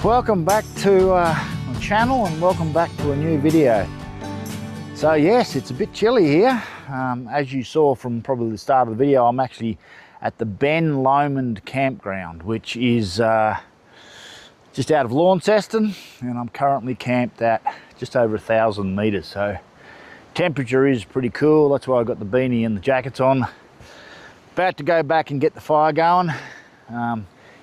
Welcome back to my channel and welcome back to a new video. So yes, it's a bit chilly here. As you saw from probably the start of the video, I'm actually at the Lomond campground, which is just out of Launceston, and I'm currently camped at just over 1,000 meters. So temperature is pretty cool. That's why I got the beanie and the jackets on. About to go back and get the fire going.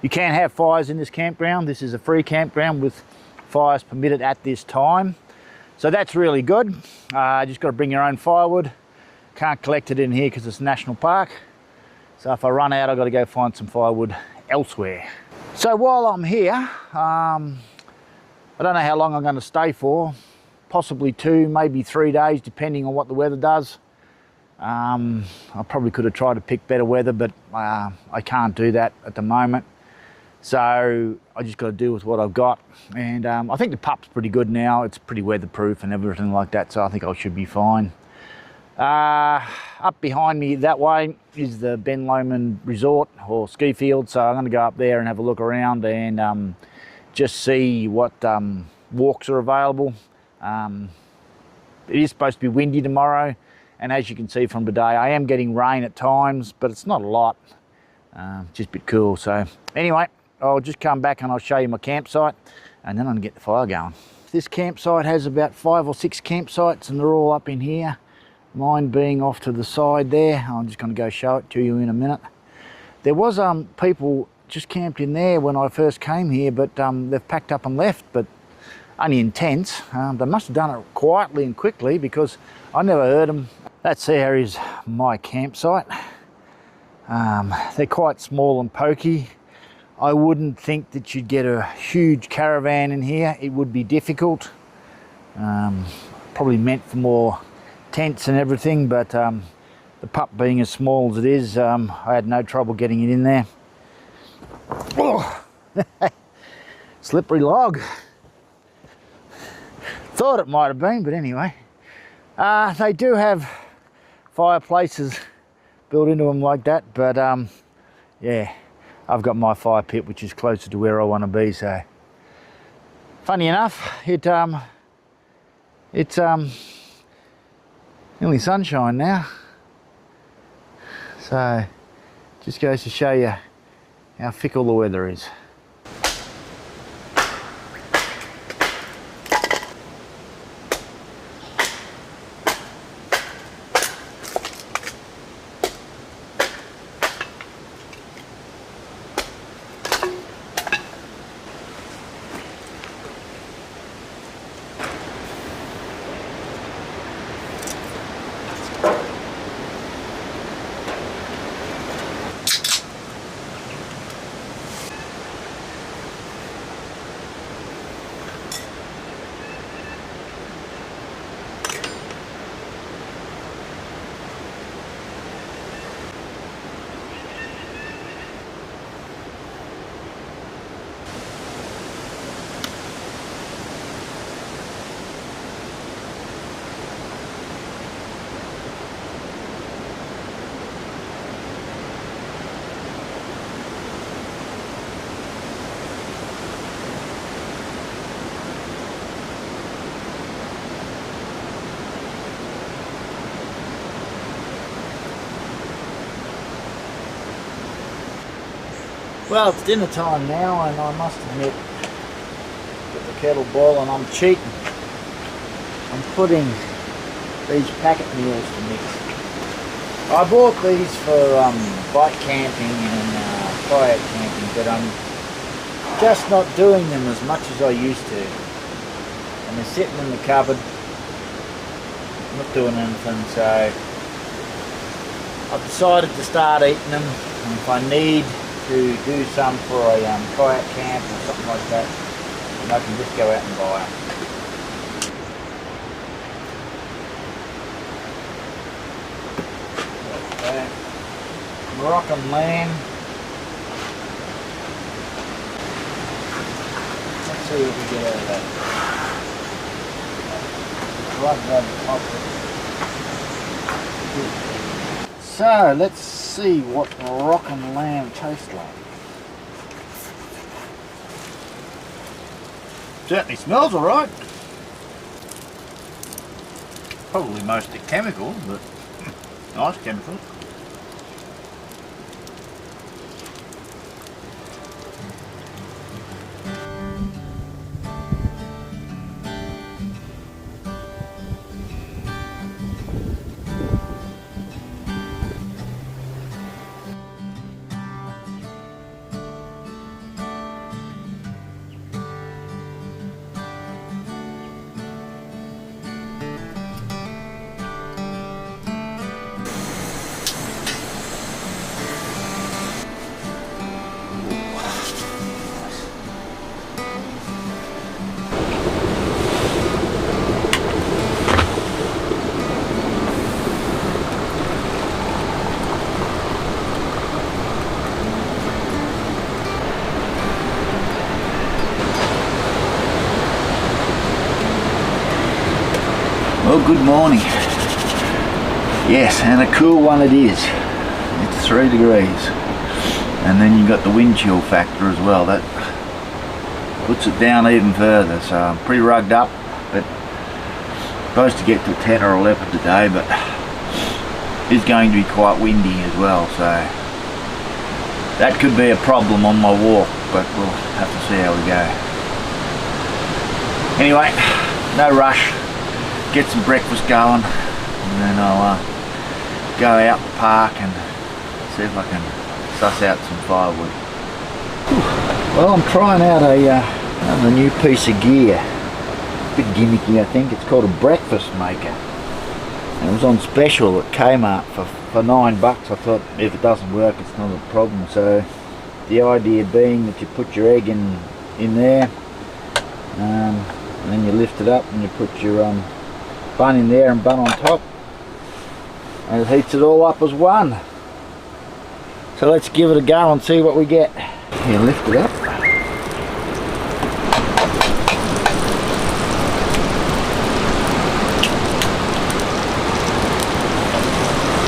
You can have fires in this campground. This is a free campground with fires permitted at this time. So that's really good. Just got to bring your own firewood. Can't collect it in here because it's a national park. So if I run out, I've got to go find some firewood elsewhere. So while I'm here, I don't know how long I'm going to stay for. Possibly 2, maybe 3 days, depending on what the weather does. I probably could have tried to pick better weather, but I can't do that at the moment. So I just got to deal with what I've got. And I think the pup's pretty good now. It's pretty weatherproof and everything like that, so I think I should be fine. Up behind me that way is the Lomond Resort or ski field, so I'm going to go up there and have a look around and just see what walks are available. It is supposed to be windy tomorrow, and as you can see from today, I am getting rain at times, but it's not a lot. Just a bit cool. So anyway, I'll just come back and I'll show you my campsite, and then I'm gonna get the fire going. This campsite has about 5 or 6 campsites, and they're all up in here. Mine being off to the side there. I'm just gonna go show it to you in a minute. There was people just camped in there when I first came here, but they've packed up and left, but only in tents. They must have done it quietly and quickly because I never heard them. That there is my campsite. They're quite small and pokey. I wouldn't think that you'd get a huge caravan in here. It would be difficult. Probably meant for more tents and everything, but the pup being as small as it is, I had no trouble getting it in there. Oh. Slippery log. Thought it might have been, but anyway. They do have fireplaces built into them like that, but yeah, I've got my fire pit, which is closer to where I want to be. So funny enough, it's nearly sunshine now, so just goes to show you how fickle the weather is. Well, it's dinner time now, and I must admit, with the kettle boiling, I'm cheating. I'm putting these packet meals to mix. I bought these for bike camping and kayak camping, but I'm just not doing them as much as I used to. And they're sitting in the cupboard, not doing anything, so I've decided to start eating them, and if I need to do some for a kayak camp or something like that, and I can just go out and buy them. Okay. Moroccan lamb. Let's see what we get out of that. So let's see what Moroccan lamb tastes like. Certainly smells alright. Probably mostly chemical, but nice chemical. Well, good morning. Yes, and a cool one it is. It's 3 degrees. And then you've got the wind chill factor as well. That puts it down even further. So I'm pretty rugged up, but supposed to get to 10 or 11 today, but it's going to be quite windy as well. So that could be a problem on my walk, but we'll have to see how we go. Anyway, no rush. Get some breakfast going, and then I'll go out the park and see if I can suss out some firewood. Well, I'm trying out a new piece of gear. A bit gimmicky, I think. It's called a breakfast maker, and it was on special at Kmart for $9. I thought if it doesn't work, it's not a problem. So the idea being that you put your egg in there, and then you lift it up and you put your bun in there and bun on top, and it heats it all up as one. So let's give it a go and see what we get. You lift it up.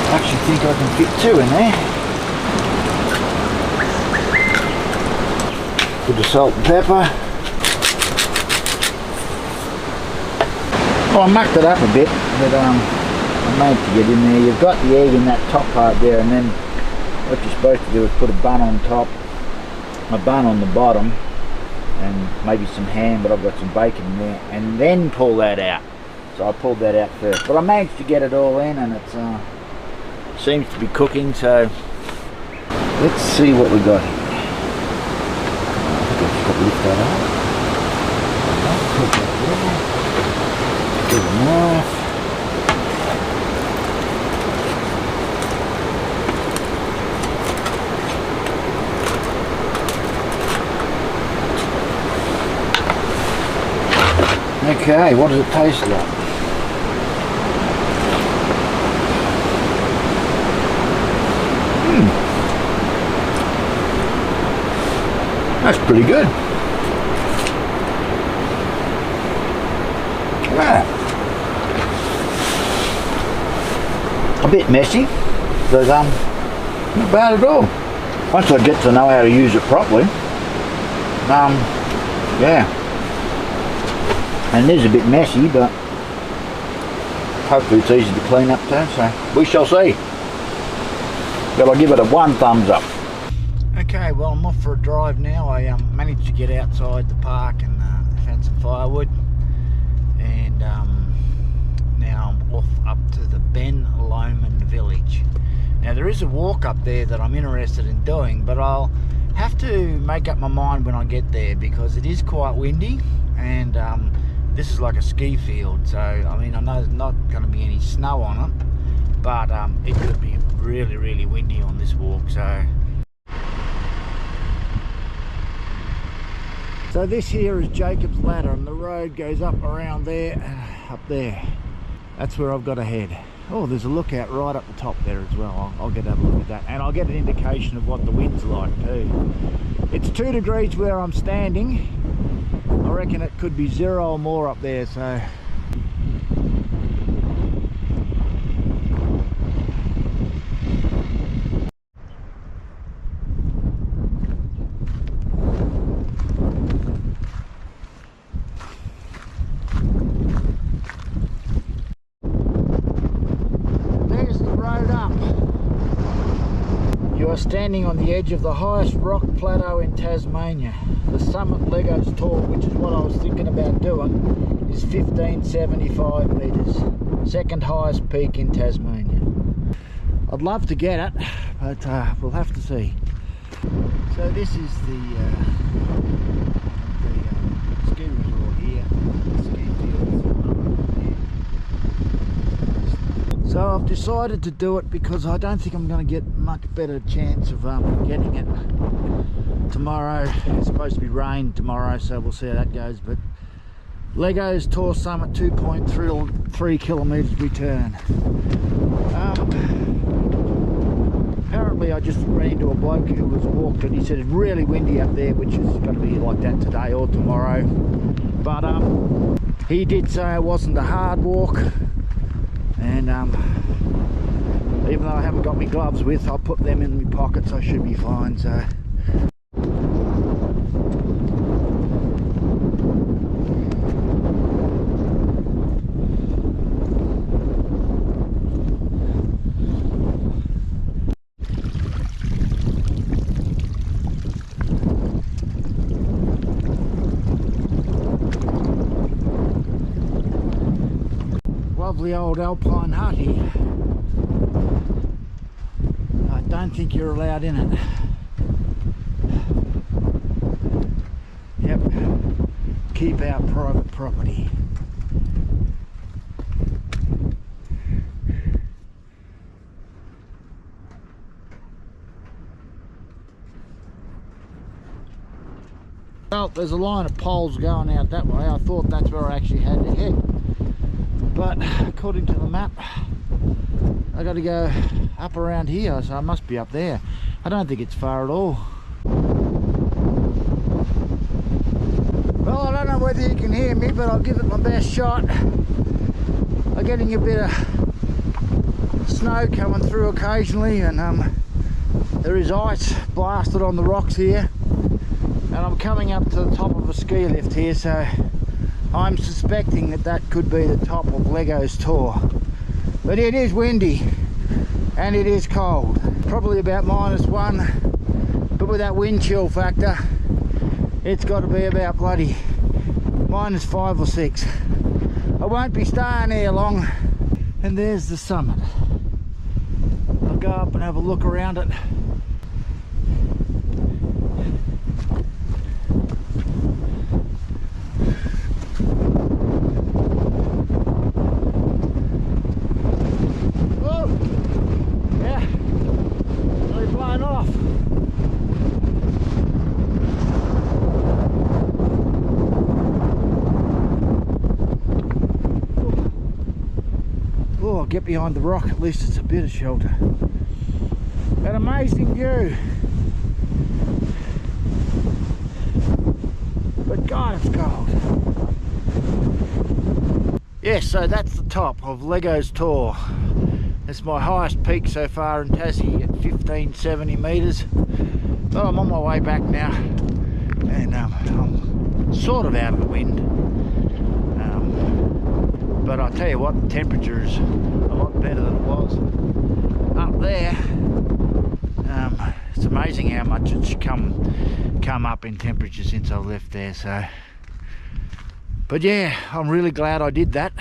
I actually think I can fit 2 in there. Bit of salt and pepper. Well, I mucked it up a bit, but I managed to get in there. You've got the egg in that top part there, and then what you're supposed to do is put a bun on top, a bun on the bottom, and maybe some ham, but I've got some bacon in there, and then pull that out. So I pulled that out first, but I managed to get it all in, and it seems to be cooking. So let's see what we got here. Lift that up. Put that there. Good enough. Okay, what does it taste like? That's pretty good. Yeah. A bit messy, but not bad at all. Once I get to know how to use it properly, yeah. And it is a bit messy, but hopefully it's easy to clean up too, so we shall see. But I'll give it a 1 thumbs up. Okay, well, I'm off for a drive now. I managed to get outside the park and found some firewood, and now I'm off up to the Lomond village. Now there is a walk up there that I'm interested in doing, but I'll have to make up my mind when I get there, because it is quite windy, and this is like a ski field. So I mean, I know there's not going to be any snow on it, but it could be really windy on this walk. So this here is Jacob's Ladder, and the road goes up around there, up there. That's where I've got to head. Oh, there's a lookout right up the top there as well. I'll get a look at that, and I'll get an indication of what the wind's like too. It's 2 degrees where I'm standing. I reckon it could be 0 or more up there, so standing on the edge of the highest rock plateau in Tasmania. The Summit Legos Tour, which is what I was thinking about doing, is 1575 metres. Second highest peak in Tasmania. I'd love to get it, but we'll have to see. So this is the ski resort here, the ski fields. So I've decided to do it because I don't think I'm going to get much better chance of getting it tomorrow. It's supposed to be rain tomorrow, so we'll see how that goes. But Legos Tour Summit, 2.3 kilometres return. Apparently I just ran into a bloke who was walked and he said it's really windy up there, which is going to be like that today or tomorrow. But he did say it wasn't a hard walk, and even though I haven't got my gloves with, I'll put them in my pockets, I should be fine. So lovely old alpine hut here. I don't think you're allowed in it. Yep, keep our private property. Well, there's a line of poles going out that way. I thought that's where I actually had to head, but according to the map I got to go up around here, so I must be up there. I don't think it's far at all. Well, I don't know whether you can hear me, but I'll give it my best shot. I'm getting a bit of snow coming through occasionally, and there is ice blasted on the rocks here, and I'm coming up to the top of a ski lift here, so I'm suspecting that that could be the top of Legos Tour. But it is windy and it is cold, probably about -1, but with that wind chill factor it's got to be about bloody -5 or 6. I won't be staying here long. And there's the summit. I'll go up and have a look around it. Get behind the rock, at least it's a bit of shelter. An amazing view, but God, it's cold. Yes, so that's the top of Legos Tour. It's my highest peak so far in Tassie at 1570 metres. Well, I'm on my way back now, and I'm sort of out of the wind. But I'll tell you what, the temperature is a lot better than it was up there. It's amazing how much it's come up in temperature since I left there. So, but yeah, I'm really glad I did that,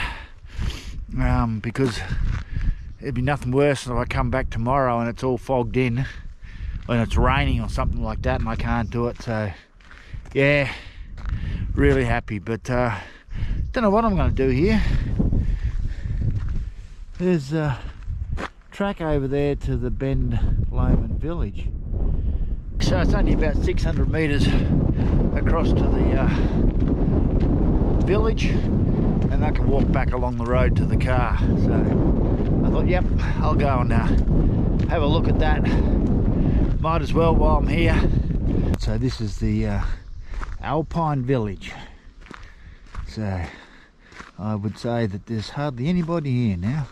because it'd be nothing worse than if I come back tomorrow and it's all fogged in, when it's raining or something like that, and I can't do it. So yeah, really happy. But don't know what I'm going to do here. There's a track over there to the Bend Lomond village. So it's only about 600 metres across to the village, and I can walk back along the road to the car. So I thought, yep, I'll go and have a look at that. Might as well while I'm here. So this is the Alpine village. So I would say that there's hardly anybody here now.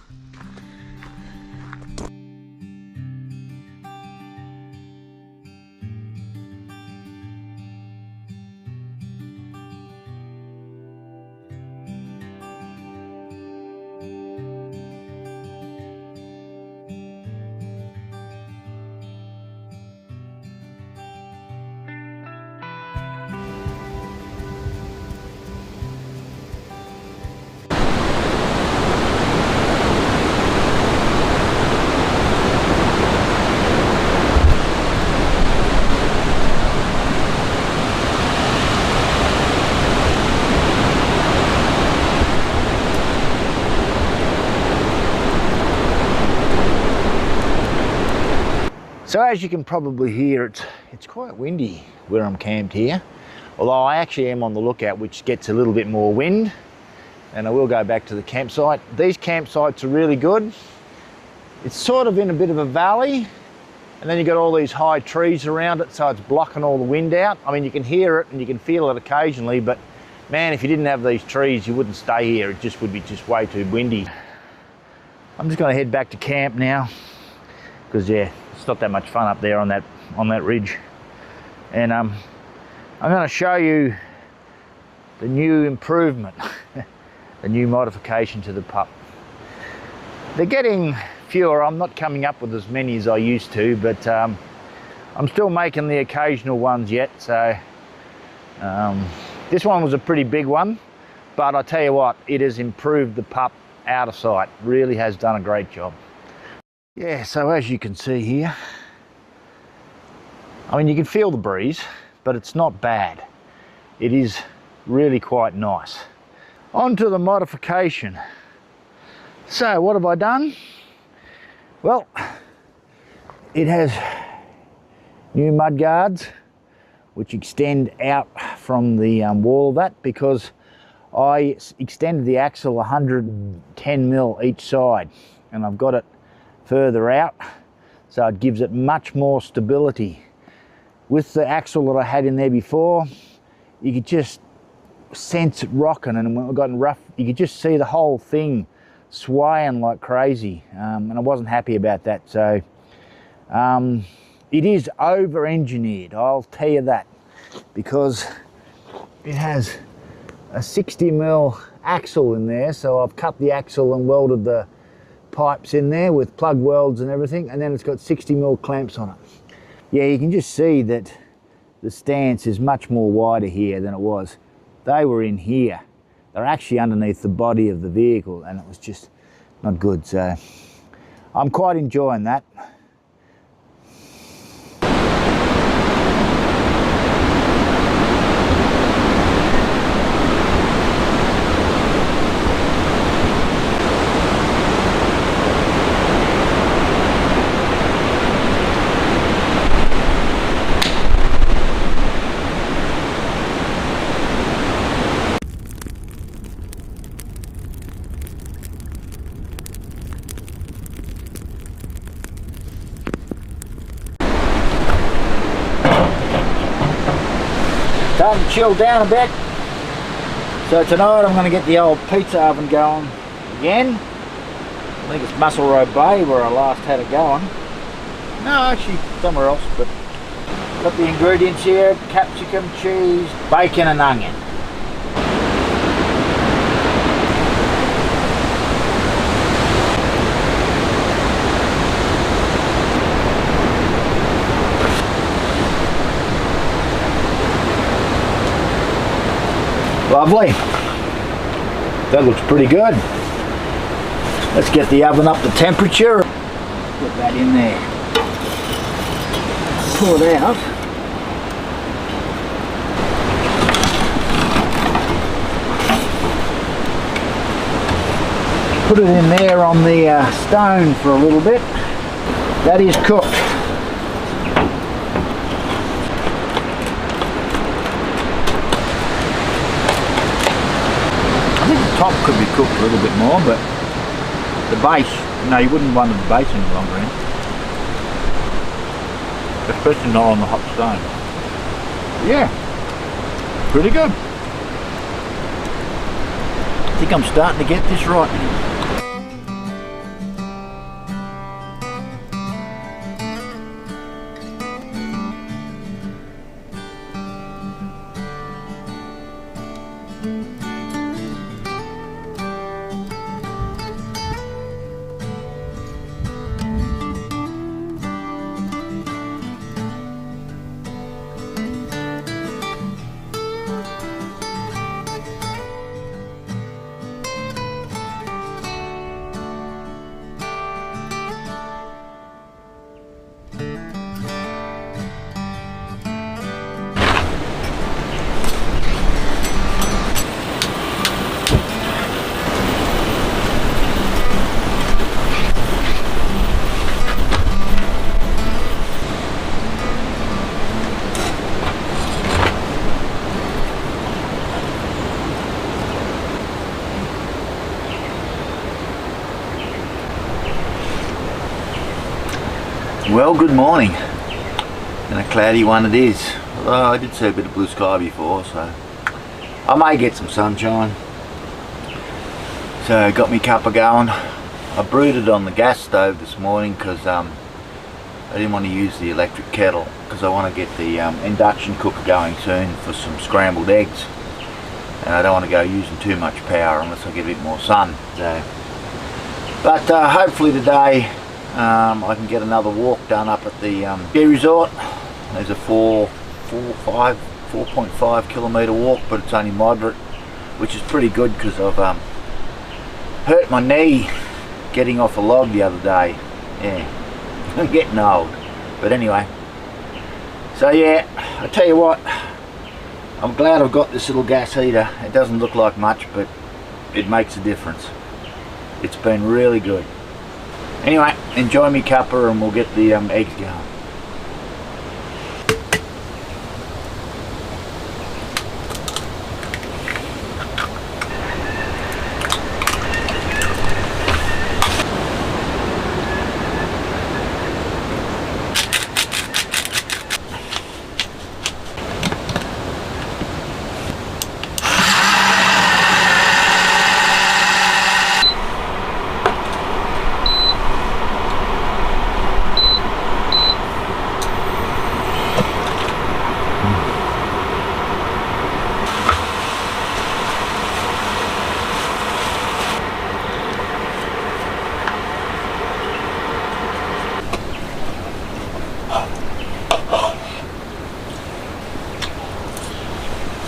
So as you can probably hear, it's quite windy where I'm camped here. Although I actually am on the lookout, which gets a little bit more wind, and I will go back to the campsite. These campsites are really good. It's sort of in a bit of a valley, and then you've got all these high trees around it, so it's blocking all the wind out. I mean, you can hear it and you can feel it occasionally, but man, if you didn't have these trees, you wouldn't stay here. It just would be just way too windy. I'm just going to head back to camp now, because yeah, it's not that much fun up there on that ridge. And I'm going to show you the new improvement, the new modification to the pup. They're getting fewer. I'm not coming up with as many as I used to, but I'm still making the occasional ones yet. So this one was a pretty big one, but I tell you what, it has improved the pup out of sight. Really has done a great job. Yeah, so as you can see here, I mean, you can feel the breeze, but it's not bad. It is really quite nice. On to the modification. So what have I done? Well, it has new mud guards which extend out from the wall of that, because I extended the axle 110 mil each side, and I've got it further out, so it gives it much more stability. With the axle that I had in there before, you could just sense it rocking, and when it got rough, you could just see the whole thing swaying like crazy, and I wasn't happy about that. So it is over-engineered, I'll tell you that, because it has a 60 mil axle in there, so I've cut the axle and welded the pipes in there with plug welds and everything, and then it's got 60 mil clamps on it. Yeah, you can just see that the stance is much more wider here than it was. They were in here. They're actually underneath the body of the vehicle, and it was just not good. So I'm quite enjoying that. Starting to chill down a bit. So tonight I'm going to get the old pizza oven going again. I think it's Muscle Road Bay where I last had it going. No, actually somewhere else, but got the ingredients here: capsicum, cheese, bacon and onion. Lovely. That looks pretty good. Let's get the oven up to temperature. Put that in there. Pull it out. Put it in there on the stone for a little bit. That is cooked. I think the top could be cooked a little bit more, but the base, no, you wouldn't want the base any longer in. Especially not on the hot stone. Yeah, pretty good. I think I'm starting to get this right now. Well, good morning, and a cloudy one it is. Although I did see a bit of blue sky before, so I may get some sunshine. So got me cuppa going. I brewed it on the gas stove this morning because I didn't want to use the electric kettle because I want to get the induction cooker going soon for some scrambled eggs, and I don't want to go using too much power unless I get a bit more sun. So, but hopefully today I can get another walk done up at the ski resort. There's a 4.5 kilometre walk, but it's only moderate, which is pretty good because I've hurt my knee getting off a log the other day. Yeah, I'm getting old. But anyway, so yeah, I tell you what, I'm glad I've got this little gas heater. It doesn't look like much, but it makes a difference. It's been really good. Anyway, enjoy me cuppa and we'll get the eggs going.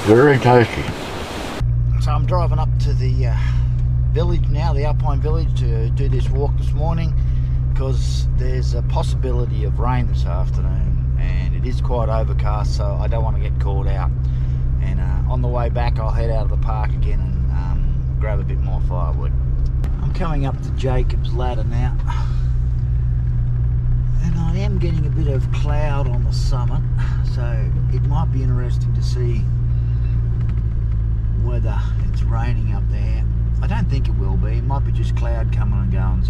Very tasty. So I'm driving up to the village now, the Alpine village, to do this walk this morning because there's a possibility of rain this afternoon and it is quite overcast, so I don't want to get caught out. And on the way back I'll head out of the park again and grab a bit more firewood. I'm coming up to Jacob's Ladder now, and I am getting a bit of cloud on the summit, so it might be interesting to see whether it's raining up there. I don't think it will be. It might be just cloud coming and going.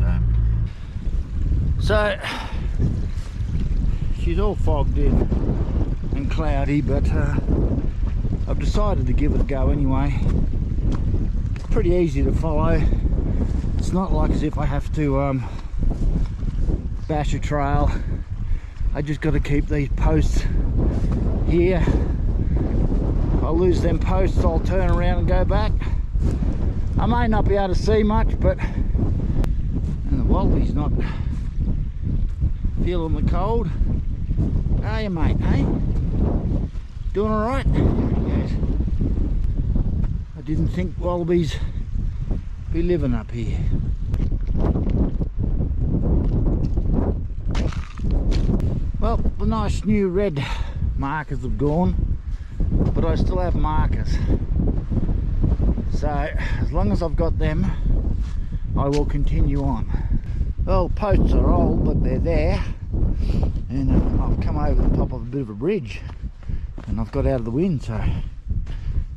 So she's all fogged in and cloudy, but I've decided to give it a go anyway. It's pretty easy to follow. It's not like as if I have to bash a trail. I just got to keep these posts here. I'll lose them posts, I'll turn around and go back. I may not be able to see much, but and the wallaby's not feeling the cold. How are you, mate, hey? Doing alright? Yes. I didn't think wallabies be living up here. Well, the nice new red markers have gone, but I still have markers, so as long as I've got them I will continue on. Well, posts are old, but they're there, and I've come over the top of a bit of a bridge and I've got out of the wind, so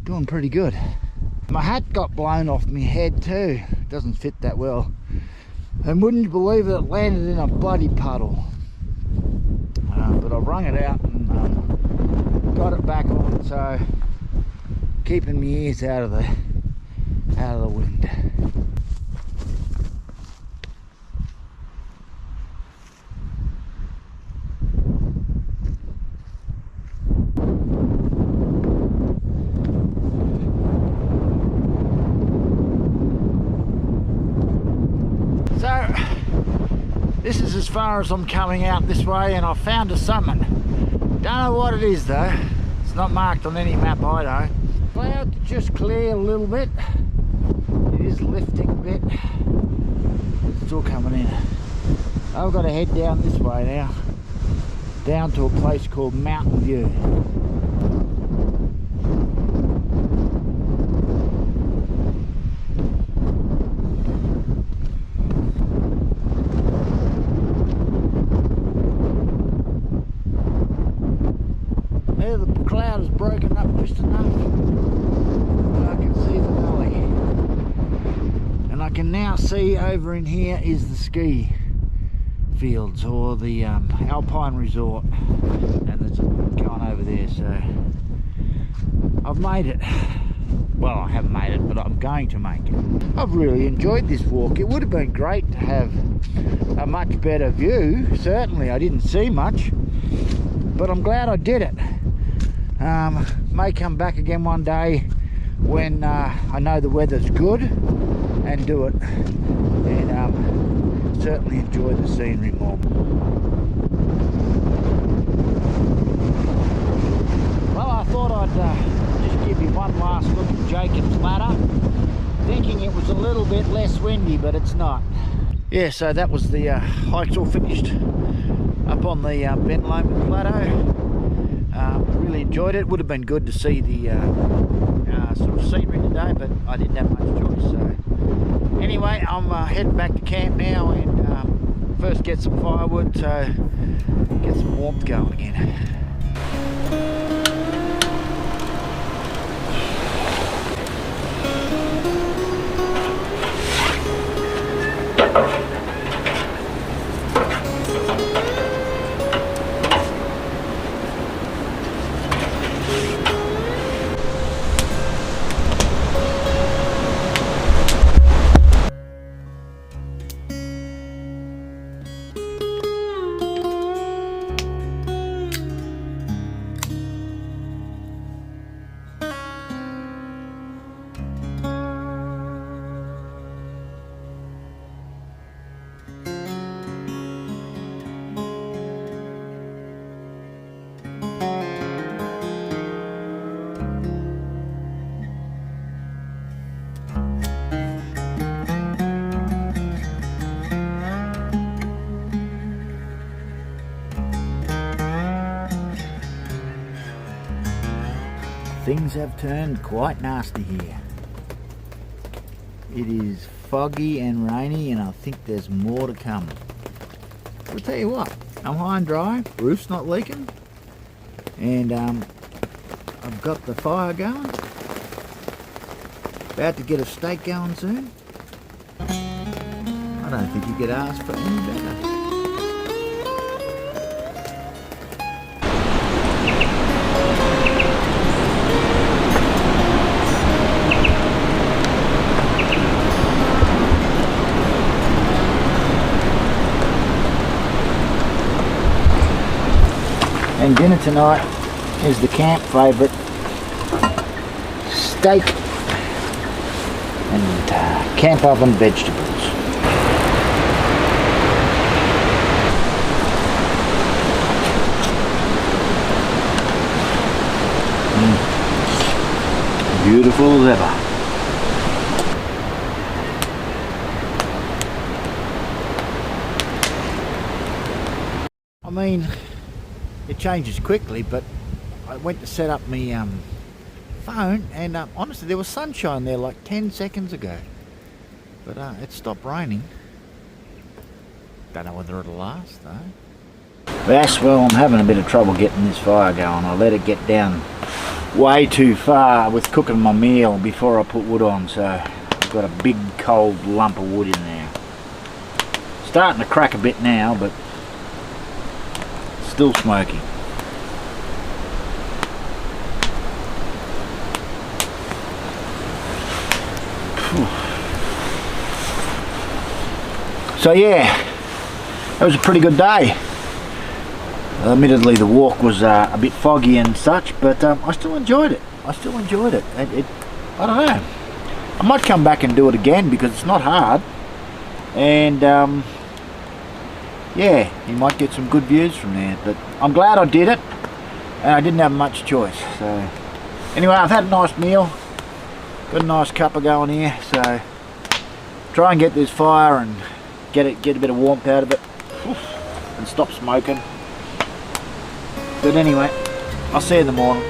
doing pretty good. My hat got blown off my head too, it doesn't fit that well, and wouldn't you believe it, it landed in a bloody puddle. But I've wrung it out and got it back on, so keeping my ears out of the wind. So this is as far as I'm coming out this way, and I've found a summit. Don't know what it is though. It's not marked on any map I know. Clouds just clear a little bit. It is lifting a bit. It's still coming in. I've got to head down this way now, down to a place called Mountain View. There, the cloud has broken up just enough that I can see the valley, and I can now see over in here is the ski fields or the Alpine Resort, and there's going over there. So I've made it. Well, I haven't made it, but I'm going to make it. I've really enjoyed this walk. It would have been great to have a much better view. Certainly I didn't see much, but I'm glad I did it. May come back again one day when I know the weather's good and do it, and certainly enjoy the scenery more. Well, I thought I'd just give you one last look at Jacob's Ladder, thinking it was a little bit less windy, but it's not. Yeah, so that was the hikes all finished up on the Lomond Plateau. Really enjoyed it. Would have been good to see the sort of scenery today, but I didn't have much choice. So anyway, I'm heading back to camp now, and first get some firewood, so get some warmth going again. Things have turned quite nasty here. It is foggy and rainy, and I think there's more to come. I'll tell you what, I'm high and dry, roof's not leaking, and I've got the fire going. About to get a steak going soon. I don't think you could ask for any better. And dinner tonight is the camp favourite, steak and camp oven vegetables. Beautiful as ever. I mean, it changes quickly, but I went to set up my phone, and honestly there was sunshine there like 10 seconds ago, but it stopped raining. Don't know whether it'll last though. Yes, well, I'm having a bit of trouble getting this fire going. I let it get down way too far with cooking my meal before I put wood on, so I've got a big cold lump of wood in there. Starting to crack a bit now, but still smoky. So yeah, that was a pretty good day. Admittedly the walk was a bit foggy and such, but I still enjoyed it. I don't know, I might come back and do it again because it's not hard, and yeah, you might get some good views from there. But I'm glad I did it, and I didn't have much choice. So anyway, I've had a nice meal, got a nice cuppa going here, so try and get this fire and get a bit of warmth out of it and stop smoking. But anyway, I'll see you in the morning.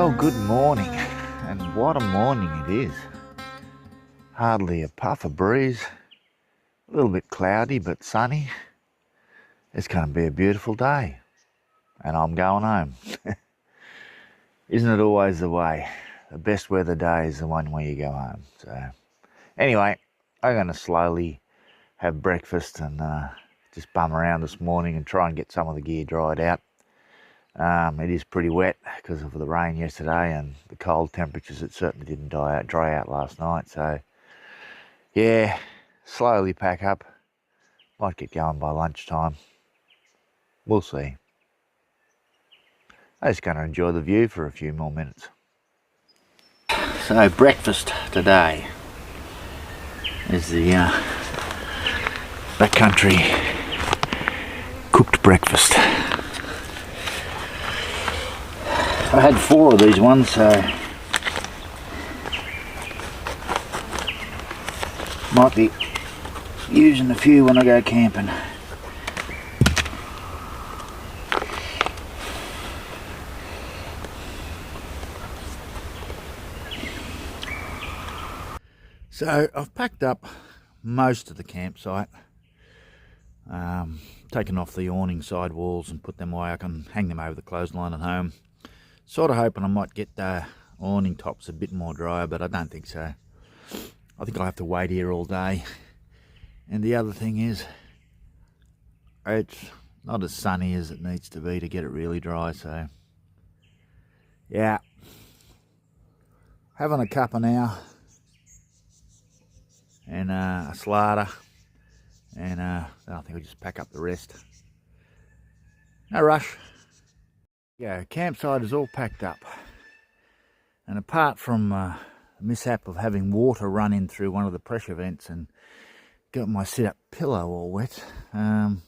Well, good morning, and what a morning it is. Hardly a puff of breeze, a little bit cloudy but sunny. It's going to be a beautiful day, and I'm going home. Isn't it always the way? The best weather day is the one where you go home. So anyway, I'm going to slowly have breakfast and just bum around this morning and try and get some of the gear dried out. It is pretty wet because of the rain yesterday and the cold temperatures. It certainly didn't dry out last night. So yeah, slowly pack up. Might get going by lunchtime. We'll see. I'm just going to enjoy the view for a few more minutes. So breakfast today is the backcountry cooked breakfast. I had 4 of these ones, so might be using a few when I go camping. So I've packed up most of the campsite, taken off the awning side walls and put them away. I can hang them over the clothesline at home. Sort of hoping I might get the awning tops a bit more dry, but I don't think so. I think I'll have to wait here all day. And the other thing is, it's not as sunny as it needs to be to get it really dry, so yeah. Having a cuppa now, and a slarter, and I think I'll just pack up the rest. No rush. Yeah, campsite is all packed up, and apart from the mishap of having water run in through one of the pressure vents and got my sit-up pillow all wet, it's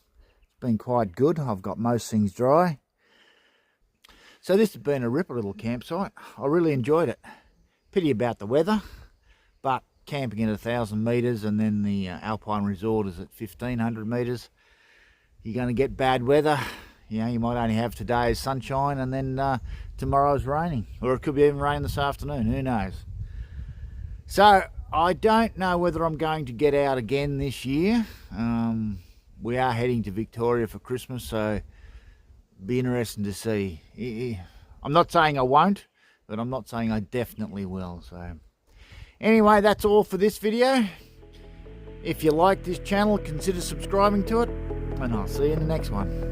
been quite good. I've got most things dry. So this has been a ripper little campsite. I really enjoyed it. Pity about the weather, but camping at 1,000 metres and then the Alpine Resort is at 1,500 metres. You're going to get bad weather. You know, you might only have today's sunshine and then tomorrow's raining. Or it could be even rain this afternoon, who knows. So, I don't know whether I'm going to get out again this year. We are heading to Victoria for Christmas, so it'll be interesting to see. I'm not saying I won't, but I'm not saying I definitely will. So, anyway, that's all for this video. If you like this channel, consider subscribing to it, and I'll see you in the next one.